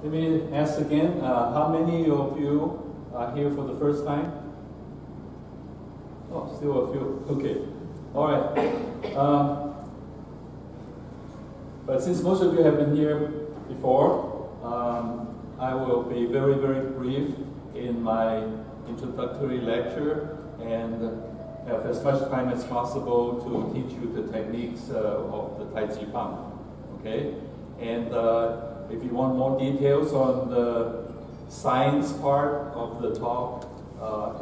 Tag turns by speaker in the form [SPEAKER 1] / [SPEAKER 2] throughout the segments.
[SPEAKER 1] Let me ask again, how many of you are here for the first time? Oh, still a few. Okay. All right. But since most of you have been here before, I will be very, very brief in my introductory lecture and have as much time as possible to teach you the techniques of the Tai Chi Bang. Okay? And if you want more details on the science part of the talk,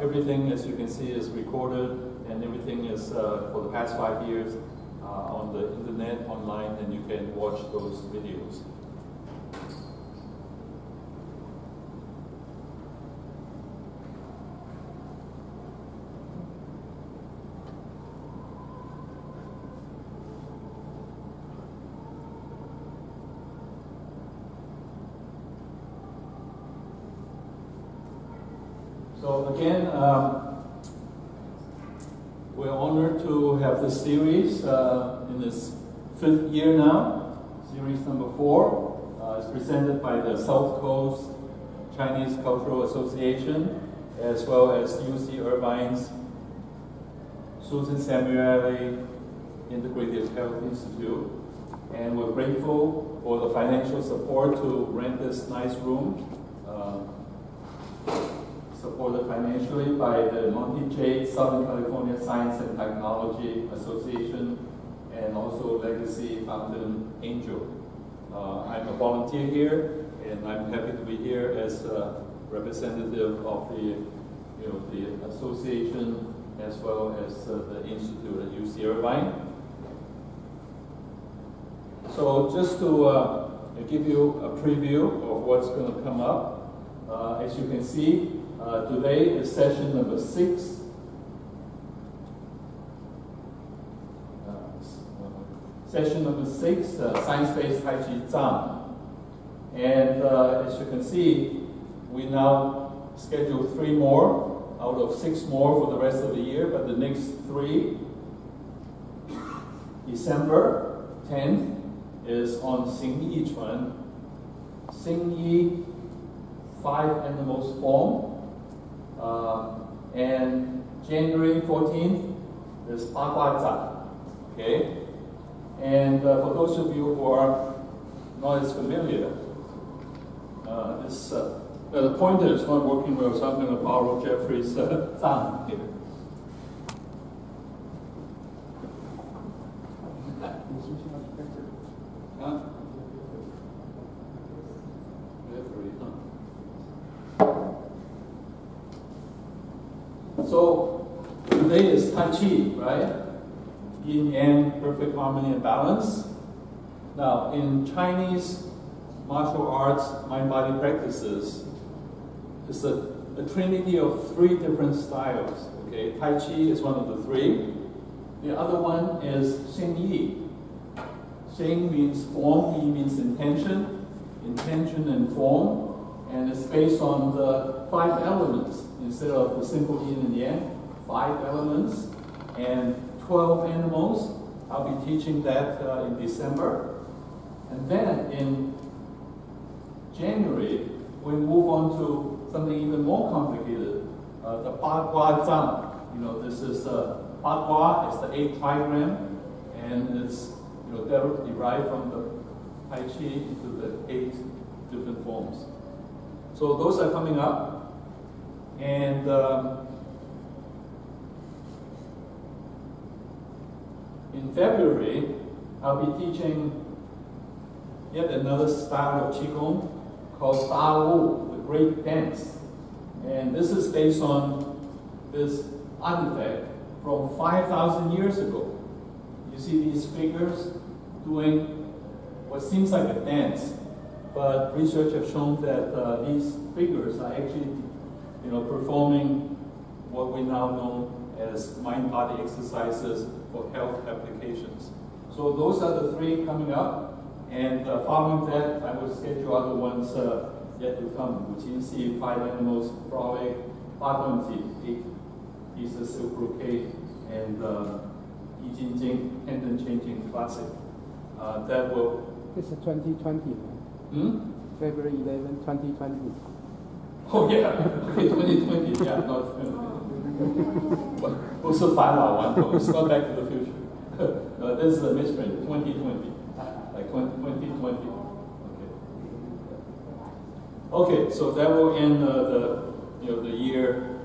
[SPEAKER 1] everything, as you can see, is recorded, and everything is for the past 5 years on the internet, online, and you can watch those videos. So again, we're honored to have this series in its 5th year now. Series number 4 is presented by the South Coast Chinese Cultural Association, as well as UC Irvine's Susan Samueli Integrative Health Institute. And we're grateful for the financial support to rent this nice room. Supported financially by the Monty J. Southern California Science and Technology Association and also Legacy Fountain Angel. I'm a volunteer here, and I'm happy to be here as a representative of the association as well as the institute at UC Irvine. So just to give you a preview of what's going to come up, as you can see, today is session number 6. Session number 6, science-based Tai Chi Zhang. And as you can see, we now schedule 3 more out of 6 more for the rest of the year, but the next 3, December 10th, is on Xing Yi Chuan. Xing Yi, 5 animals form. And January 14th is Pa Gua Zhang. Okay? And for those of you who are not as familiar, the pointer is not working well, so I'm going to borrow Jeffrey's Zhang here. Huh? So today is Tai Chi, right? Yin Yang, perfect harmony and balance. Now, in Chinese martial arts, mind-body practices, it's a trinity of 3 different styles. Okay, Tai Chi is one of the 3. The other one is Xing Yi. Xing means form, Yi means intention and form, and it's based on the 5 elements instead of the simple yin and yang. 5 elements and 12 animals. I'll be teaching that in December. And then in January, we move on to something even more complicated, the Pa Gua Zhang. You know, this is Pa Gua is the 8 trigram, and it's derived from the Tai Chi into the 8 different forms. So those are coming up, and in February, I'll be teaching yet another style of Qigong called Da Wu, the Great Dance. And this is based on this artifact from 5,000 years ago. You see these figures doing what seems like a dance, but research have shown that these figures are actually, performing what we now know as mind-body exercises for health applications. So those are the 3 coming up, and following that, I will schedule other ones yet to come. 5 animals, frolic, 8 pieces silk brocade, and Yi Jin Jing, tendon changing classic. That will.
[SPEAKER 2] This is 2020. February 11, 2020.
[SPEAKER 1] Oh yeah, okay, 2020, yeah, not 不是返老还童, it's not Back to the Future. This is a misprint, 2020, like 2020. Okay, so that will end the year,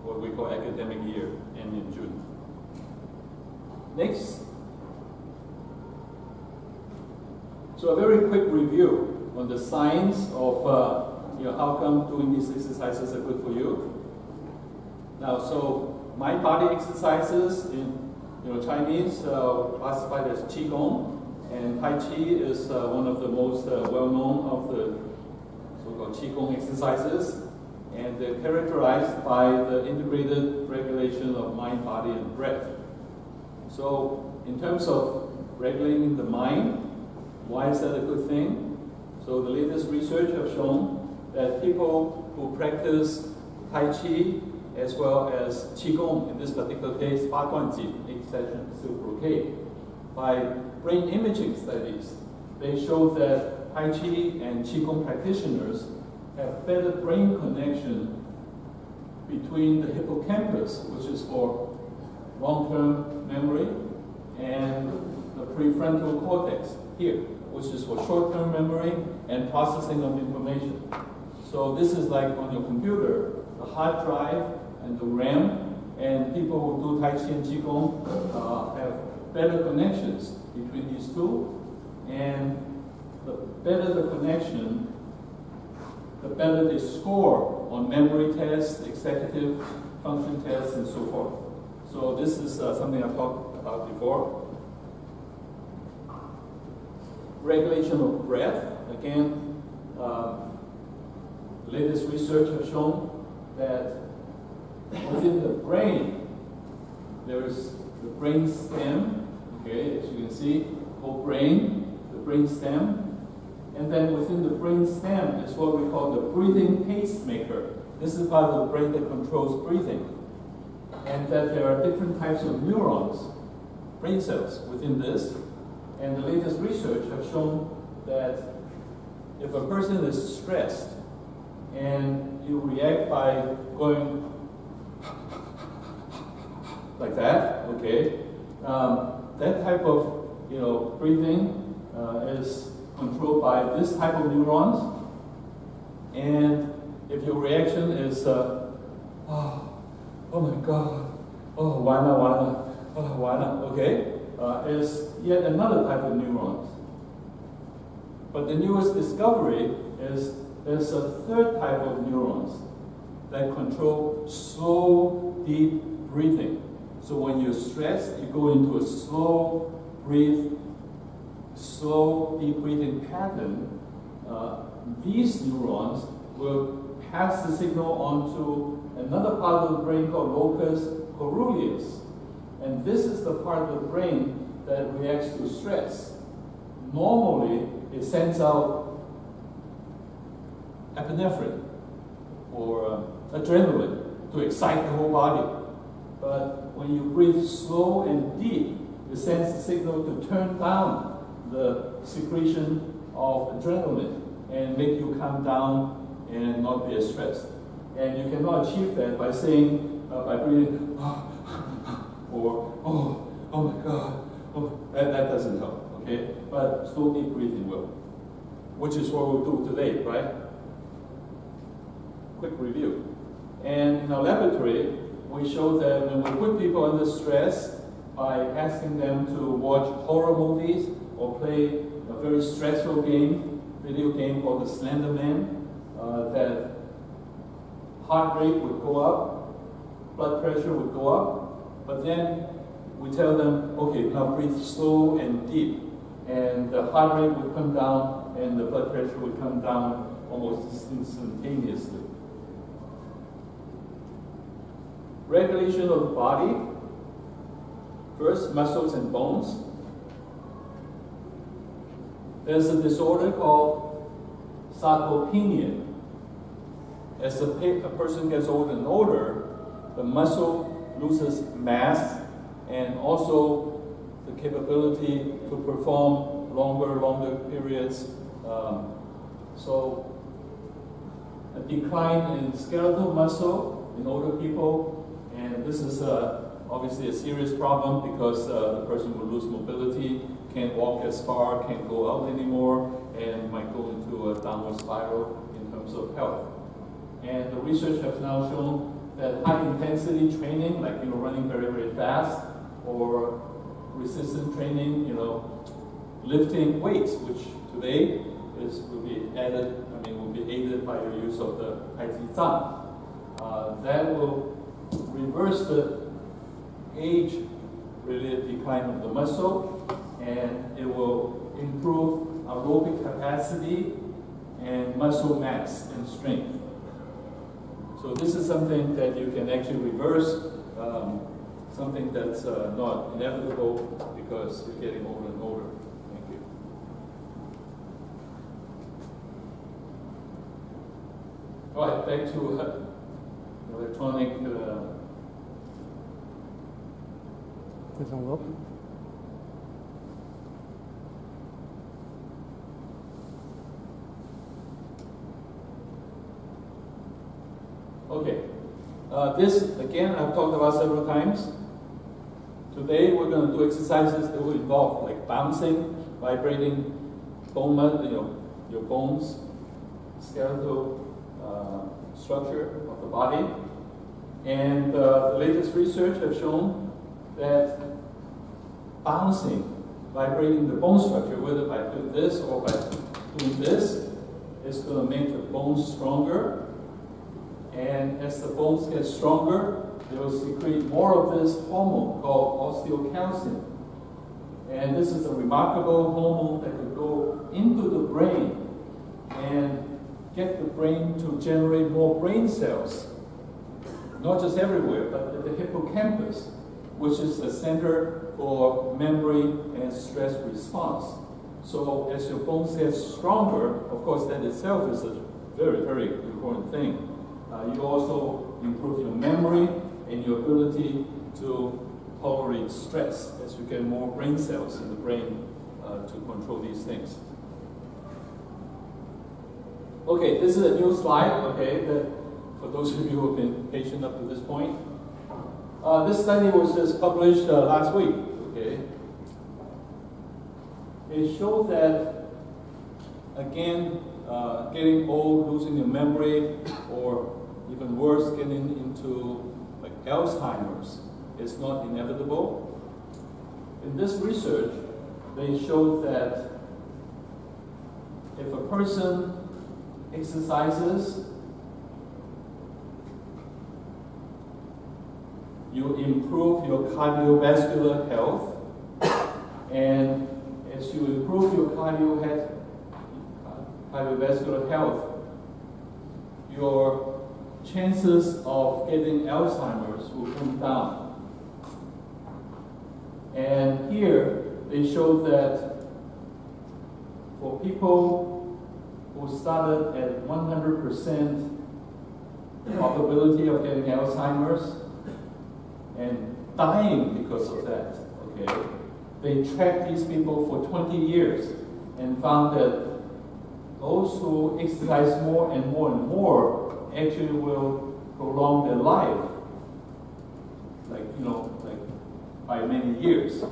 [SPEAKER 1] what we call academic year, end in June. Next. So a very quick review on the science of how come doing these exercises are good for you. Now, so mind body exercises in Chinese classified as Qigong, and Tai Chi is one of the most well-known of the so-called Qigong exercises, and they're characterized by the integrated regulation of mind, body, and breath. So in terms of regulating the mind, why is that a good thing? So the latest research have shown that people who practice Tai Chi as well as Qigong, in this particular case, 八段锦, 8 sessions reciprocate, by brain imaging studies, they show that Tai Chi and Qigong practitioners have better brain connection between the hippocampus, which is for long-term memory, and the prefrontal cortex here, which is for short-term memory and processing of information. So this is like on your computer, the hard drive and the RAM, and people who do Tai Chi and Qigong have better connections between these two, and the better the connection, the better they score on memory tests, executive function tests, and so forth. So this is something I've talked about before. Regulation of breath, again, latest research has shown that within the brain, there is the brain stem, okay, as you can see, whole brain, the brain stem, and then within the brain stem is what we call the breathing pacemaker. This is part of the brain that controls breathing, and that there are different types of neurons, brain cells within this, and the latest research have shown that if a person is stressed and you react by going like that, okay, that type of breathing is controlled by this type of neurons, and if your reaction is oh my God, oh why not, okay, is yet another type of neurons. But the newest discovery is there's a third type of neurons that control slow, deep breathing. So when you're stressed, you go into a slow, deep breathing pattern. These neurons will pass the signal onto another part of the brain called locus coeruleus. And this is the part of the brain that reacts to stress. Normally, it sends out epinephrine or adrenaline to excite the whole body. But when you breathe slow and deep, it sends the signal to turn down the secretion of adrenaline and make you calm down and not be as stressed. And you cannot achieve that by saying, by breathing, or oh my God, that doesn't help, okay? But slow deep breathing will, which is what we'll do today, right? Quick review. And in our laboratory, we show that when we put people under stress by asking them to watch horror movies or play a very stressful video game called the Slender Man, that heart rate would go up, blood pressure would go up, but then we tell them, okay, now breathe slow and deep, and the heart rate would come down and the blood pressure would come down almost instantaneously. Regulation of the body. First, muscles and bones. There's a disorder called sarcopenia. As a person gets older and older, the muscle loses mass and also the capability to perform longer periods So a decline in skeletal muscle in older people, and this is obviously a serious problem because the person will lose mobility, can't walk as far, can't go out anymore, and might go into a downward spiral in terms of health. And the research has now shown that high intensity training, like running very, very fast, or resistance training, lifting weights, which today will be aided by the use of the zhang. That will reverse the age-related decline of the muscle, and it will improve aerobic capacity and muscle mass and strength. So this is something that you can actually reverse, something that's not inevitable because you're getting older and older. Thank you. All right, back to electronic.
[SPEAKER 2] Doesn't work.
[SPEAKER 1] Okay, this again I've talked about several times. Today we're going to do exercises that will involve like bouncing, vibrating your bones, skeletal structure of the body. And the latest research has shown that bouncing, vibrating the bone structure, whether by doing this or by doing this, is going to make the bones stronger. And as the bones get stronger, they will secrete more of this hormone called osteocalcin. And this is a remarkable hormone that could go into the brain and get the brain to generate more brain cells. Not just everywhere, but at the hippocampus, which is the center for memory and stress response. So as your bones get stronger, of course that itself is a very, very important thing. You also improve your memory and your ability to tolerate stress as you get more brain cells in the brain to control these things. Okay, this is a new slide, okay, that for those of you who have been patient up to this point. This study was just published last week, okay. It showed that, again, getting old, losing your memory, or even worse, getting into like Alzheimer's is not inevitable. In this research, they showed that if a person exercises, you improve your cardiovascular health, and as you improve your cardiovascular health, your chances of getting Alzheimer's will come down. And here they showed that for people who started at 100% probability of getting Alzheimer's and dying because of that, okay, they tracked these people for 20 years and found that those who exercise more and more and more actually will prolong their life, like by many years.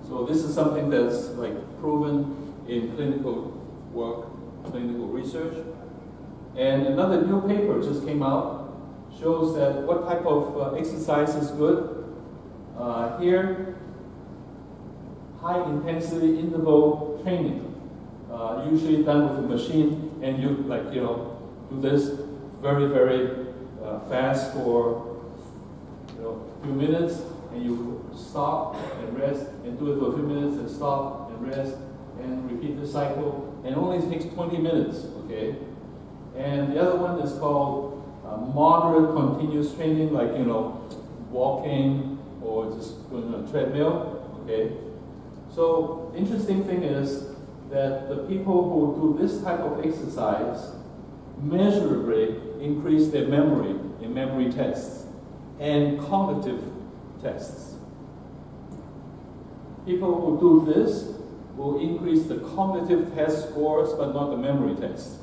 [SPEAKER 1] So this is something that's like proven in clinical work, clinical research. And another new paper just came out, shows that what type of exercise is good. Here, high intensity interval training, usually done with a machine, and you do this very, very fast for a few minutes, and you stop and rest, and do it for a few minutes, and stop and rest, and repeat the cycle, and it only takes 20 minutes, okay? And the other one is called moderate continuous training, like, walking or just going on a treadmill, okay? So, interesting thing is that the people who do this type of exercise measurably increase their memory in memory tests and cognitive tests. People who do this will increase the cognitive test scores, but not the memory test.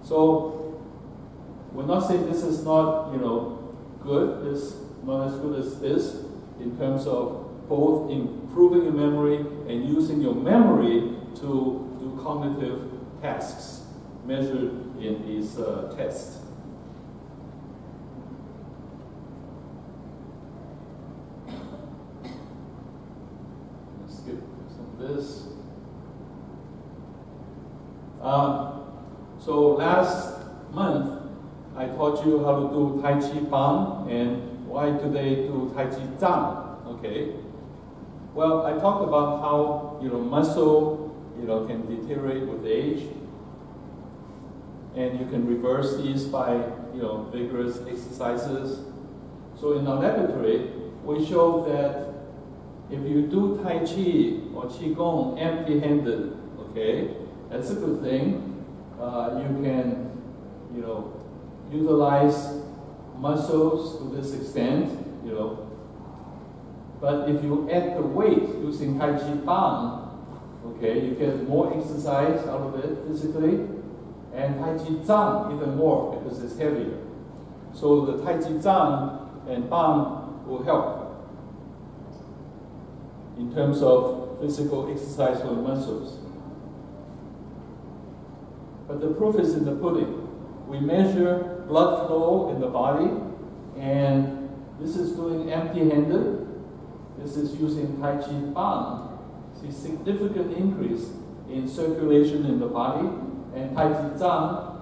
[SPEAKER 1] So we're not saying this is not, good. It's not as good as this in terms of both improving your memory and using your memory to do cognitive tasks measured in these tests. Let's skip some of this. So last month, I taught you how to do Tai Chi Bang, and why today do Tai Chi Zhang, okay? Well, I talked about how, muscle, can deteriorate with age, and you can reverse these by, vigorous exercises. So in our laboratory, we showed that if you do Tai Chi or Qigong empty-handed, okay, that's a good thing. You can, utilize muscles to this extent, But if you add the weight using Tai Chi Bang, okay, you get more exercise out of it physically, and Tai Chi Zhang even more because it's heavier. So the Tai Chi Zhang and Bang will help in terms of physical exercise for the muscles. But the proof is in the pudding. We measure blood flow in the body, and this is doing empty-handed. This is using Tai Chi Bang. See significant increase in circulation in the body, and Tai Chi Zhang.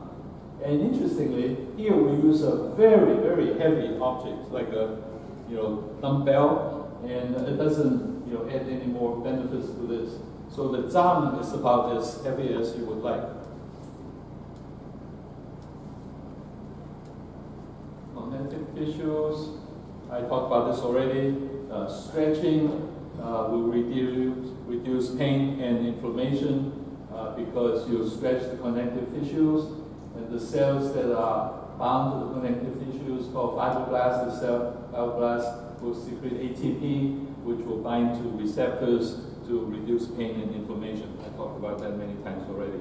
[SPEAKER 1] And interestingly, here we use a very, very heavy object, like a dumbbell, and it doesn't add any more benefits to this. So the Zhang is about as heavy as you would like. Connective tissues, I talked about this already. Stretching will reduce pain and inflammation because you stretch the connective tissues, and the cells that are bound to the connective tissues called fibroblasts, the cell fibroblasts will secrete ATP, which will bind to receptors to reduce pain and inflammation. I talked about that many times already.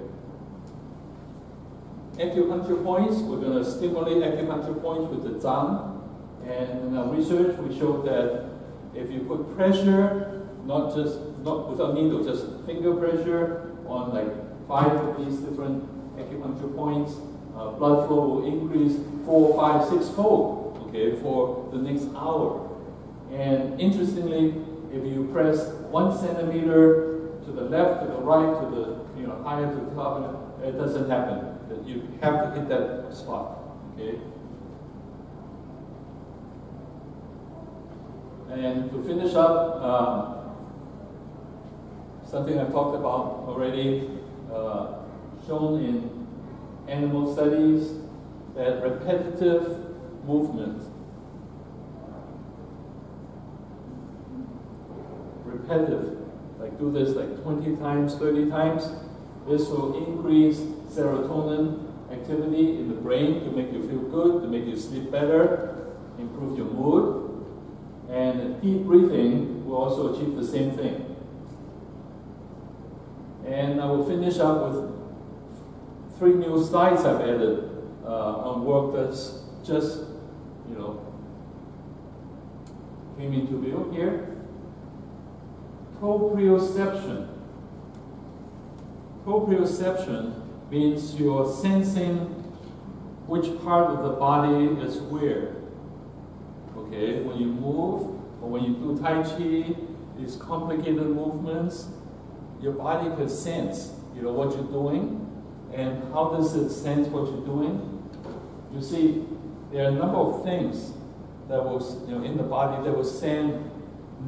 [SPEAKER 1] Acupuncture points, we're going to stimulate acupuncture points with the zhang. And in our research, we showed that if you put pressure, not without needle, just finger pressure on like 5 of these different acupuncture points, blood flow will increase 4, 5, 6-fold, okay, for the next hour. And interestingly, if you press 1 centimeter to the left, to the right, to the higher to the top, it doesn't happen. You have to hit that spot, okay? And to finish up, something I've talked about already, shown in animal studies, that repetitive movement, like do this like 20 times, 30 times, this will increase serotonin activity in the brain to make you feel good, to make you sleep better, improve your mood. And deep breathing will also achieve the same thing. And I will finish up with 3 new slides I've added on work that's just, came into view here. Proprioception. Proprioception means you're sensing which part of the body is where. Okay, when you move, or when you do Tai Chi, these complicated movements, your body can sense, what you're doing, and how does it sense what you're doing? You see, there are a number of things that will, in the body that will send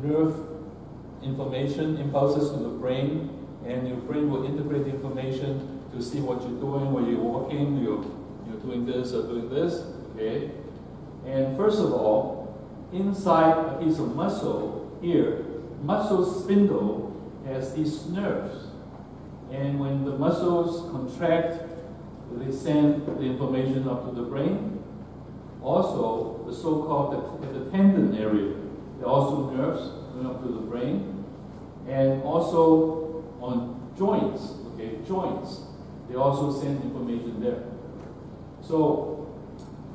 [SPEAKER 1] nerve information, impulses to the brain, and your brain will integrate the information to see what you're doing, when you're walking, you're doing this or doing this, okay? And first of all, inside a piece of muscle here, muscle spindle has these nerves. And when the muscles contract, they send the information up to the brain. Also, the so-called the tendon area, there are also nerves going up to the brain. And also, on joints, okay, joints. They also send information there. So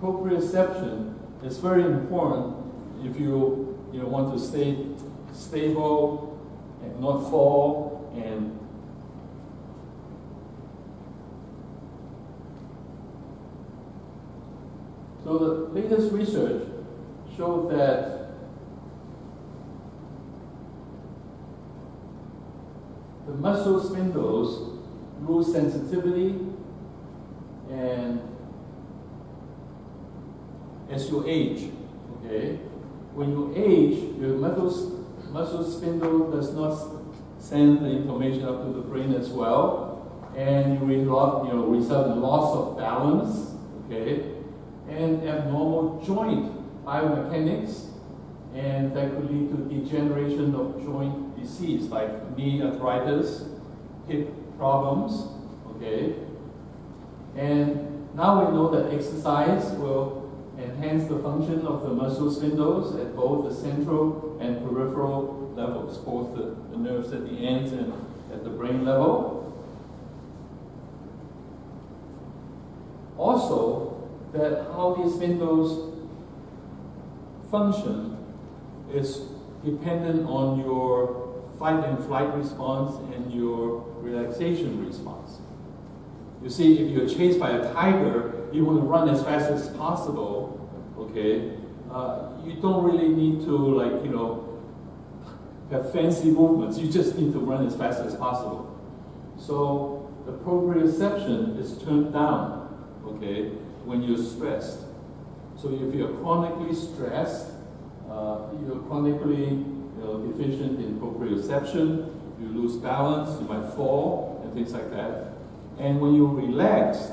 [SPEAKER 1] proprioception is very important if you want to stay stable and not fall. And so the latest research showed that the muscle spindles lose sensitivity, and as you age, okay, when you age, your muscle spindle does not send the information up to the brain as well, and you result in loss of balance, okay, and abnormal joint biomechanics, and that could lead to degeneration of joint disease like knee arthritis, hip problems, okay. And now we know that exercise will enhance the function of the muscle spindles at both the central and peripheral levels, both the nerves at the ends and at the brain level. Also, that how these spindles function is dependent on your fight and flight response and your relaxation response. You see, if you're chased by a tiger, you want to run as fast as possible, okay? You don't really need to, have fancy movements. You just need to run as fast as possible. So the proprioception is turned down, okay, when you're stressed. So if you're chronically stressed, you're chronically deficient in proprioception, you lose balance, you might fall, and things like that. And when you're relaxed,